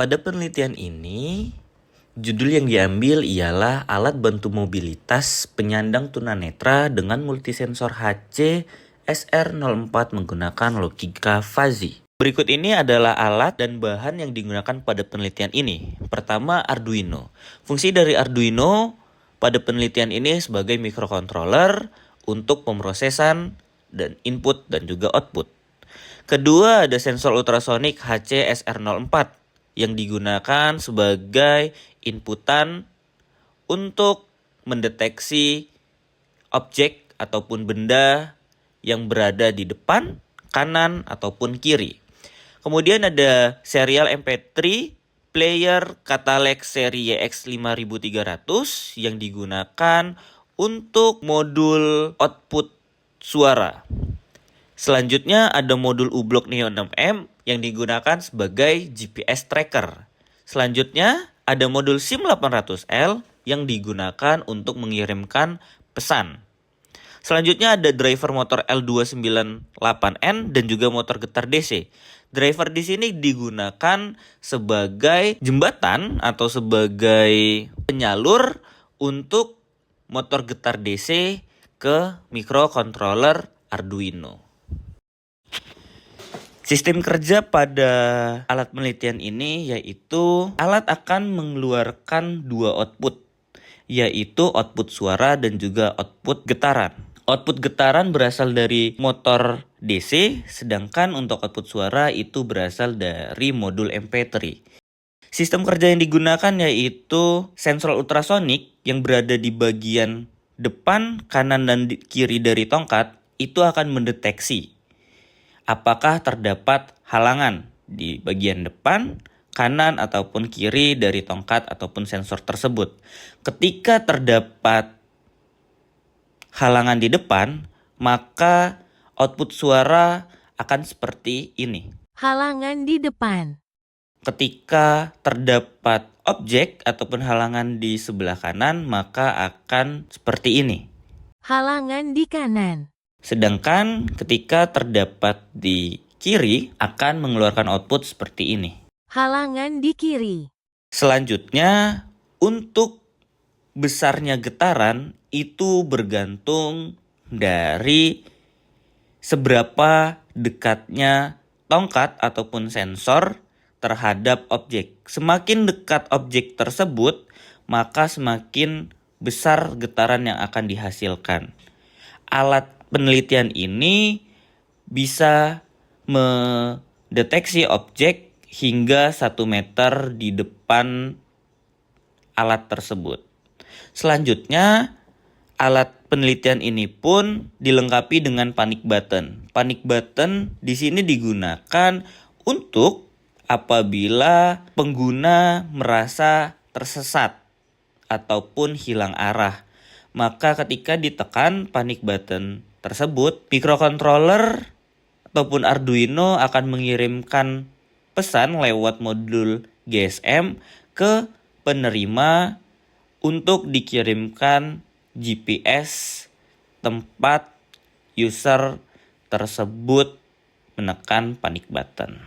Pada penelitian ini, judul yang diambil ialah alat bantu mobilitas penyandang tunanetra dengan multisensor HC SR04 menggunakan logika fuzzy. Berikut ini adalah alat dan bahan yang digunakan pada penelitian ini. Pertama, Arduino. Fungsi dari Arduino pada penelitian ini sebagai microcontroller untuk pemrosesan dan input dan juga output. Kedua, ada sensor ultrasonik HC SR04 yang digunakan sebagai inputan untuk mendeteksi objek ataupun benda yang berada di depan, kanan, ataupun kiri. Kemudian ada serial MP3 player Catalex seri YX5300 yang digunakan untuk modul output suara. Selanjutnya ada modul U-Block Neo 6M yang digunakan sebagai GPS tracker. Selanjutnya ada modul SIM 800L yang digunakan untuk mengirimkan pesan. Selanjutnya ada driver motor L298N dan juga motor getar DC. Driver di sini digunakan sebagai jembatan atau sebagai penyalur untuk motor getar DC ke microcontroller Arduino. Sistem kerja pada alat penelitian ini yaitu alat akan mengeluarkan dua output, yaitu output suara dan juga output getaran. Output getaran berasal dari motor DC, sedangkan untuk output suara itu berasal dari modul MP3. Sistem kerja yang digunakan yaitu sensor ultrasonik yang berada di bagian depan, kanan, dan kiri dari tongkat itu akan mendeteksi apakah terdapat halangan di bagian depan, kanan, ataupun kiri dari tongkat ataupun sensor tersebut. Ketika terdapat halangan di depan, maka output suara akan seperti ini. Halangan di depan. Ketika terdapat objek ataupun halangan di sebelah kanan, maka akan seperti ini. Halangan di kanan. Sedangkan ketika terdapat di kiri akan mengeluarkan output seperti ini. Halangan di kiri. Selanjutnya, untuk besarnya getaran itu bergantung dari seberapa dekatnya tongkat ataupun sensor terhadap objek. Semakin dekat objek tersebut, maka semakin besar getaran yang akan dihasilkan. Alat penelitian ini bisa mendeteksi objek hingga 1 meter di depan alat tersebut. Selanjutnya, alat penelitian ini pun dilengkapi dengan panic button. Panic button di sini digunakan untuk apabila pengguna merasa tersesat ataupun hilang arah. Maka ketika ditekan panic button tersebut, microcontroller ataupun Arduino akan mengirimkan pesan lewat modul GSM ke penerima untuk dikirimkan GPS tempat user tersebut menekan panic button.